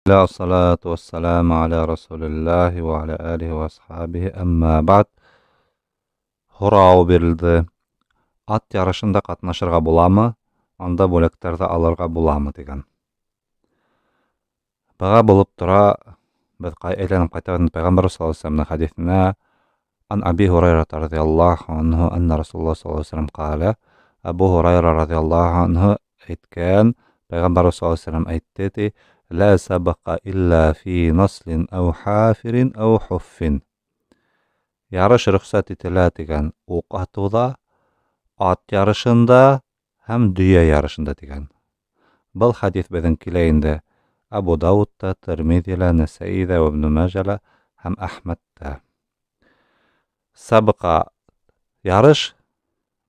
لا الصلاة والسلام على رسول الله وعلى آله وأصحابه أما بعد Hurao berildi. At yarışında qatnaşırga bulamı? Anda bölekтерди алырга буламы деген. Бага булып тура biz aylanıp qaytagan Peygamber sallallahu aleyhi ve sellem'in hadisine an Abi Hurayra radıyallahu anhu anna Rasulullah sallallahu aleyhi ve sellem qala Abu Hurayra radıyallahu anhu aytgan Peygamber sallallahu aleyhi ve sellem aytdı ki la sabaqa illa fi naslin aw hafirin aw huffin. Yarış ruhsat etiladigan uqatuda at yarışında hem dünya yarışında degan. Bu hadis bizning kilayinde Abu Davud'da, Tirmidhi'de, Nesai'de ve İbn Majah'da hem Ahmed'de. Sabıqa yarış,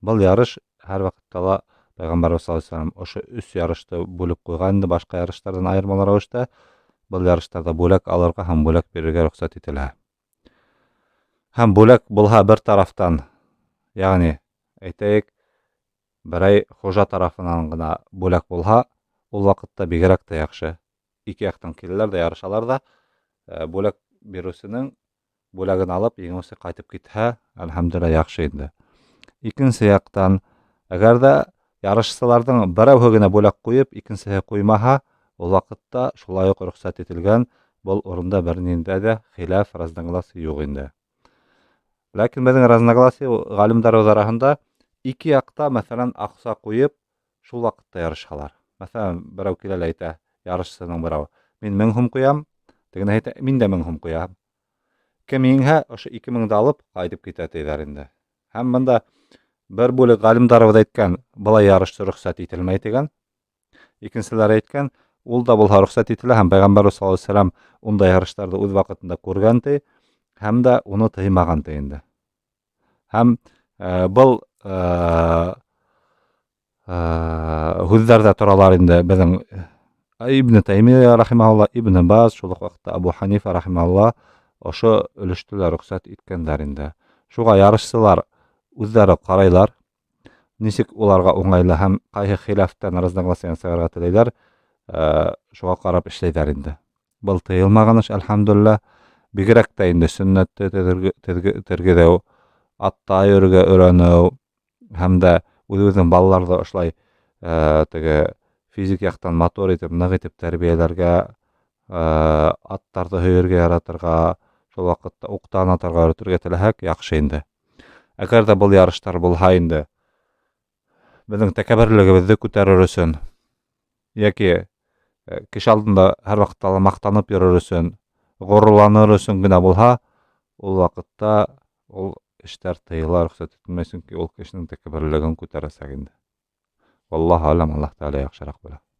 bu yarış her vaqtda Peygamber sallallahu aleyhi ve sellem oşu üç yarışta bölüp koygandı, başka yarışlardan ayırmalar oluştu. Bu yarışlarda bölek alırga hem bölek verirge ruhsat etilä. Hem bölek bulha bir taraftan, yani aytayık, biray hoja tarafından gına bölek bulha, ol vaqtda bigrak da yaxşı. İki yaqtan kelirler de yarışalar da bölek birusinin bölagini alıp yengisi qaytıp githe, elhamdülillah yaxşı indi. İkinci yaqtan, agar da yarışçılardan biri hөгine bölek koyup, ikincisi koymaha, ol vaqtda şulay ruxsat etilgan, bol orunda birinde de hilaf raznoglasiy yo'q indi. Lakin bizning raznoglasiy galimlar arasında iki yaqta masalan aqsa koyup, şul vaqtda yarışalar. Masalan, birau kelel ayta, yarışçının birau, men 1000 hum koyam, degen ayta, men de 1000 hum koyam. Keminha oşu 2000'de alıp qaytıp gitet ederinde. Hem bunda bir bölük galimlar aytkan, bula yarışçı ruxsat etilmey degen. İkinciler aytkan, ul da bulha ruxsat etilä, hem Peygamber sallallahu aleyhi ve sellem unda yarışlarda öz vaqtında көрgänti, hem de onu tıymagan deyindi. Hem bul hüzzerde turalar indi bizim İbn Taymiye rahimahullah, İbn Baz, şol vaqtda Abu Hanife rahimahullah oşo ölüştüler ruxsat etkenlerinde. Şuga yarışçılar özleri qaraylar. Nisik ularga oňaýly hem qaýhy hilaftan raznoglasiýan sagarga tileýler. Şuga qarap işleýär indi. Bul tyýylmagan iş elhamdülillah. Bigirek de indi sünnetde tergidew, atda ýörge örenew hamda özüň balalarda oşlay tege fizik ýaktan motor etip, nyg etip terbiýelerge, attardy höýerge yaratyrga, şol wagtda ukdan atarga ötürge tilehek ýakşy indi. Agar da bul yarışlar bolha indi, bizning tekebberligimizni köterer üçin ýa-ki kişi aldynda her wagtda maktanyp ýörer üçin, gorlanır üçin gina bolha, ol wagtda ol işler tyýylar, ruhsat etilmesin ki ol kişiniň tekebberligini köteresek indi. Wallahu alam, Allah taala ýakşyrak biler.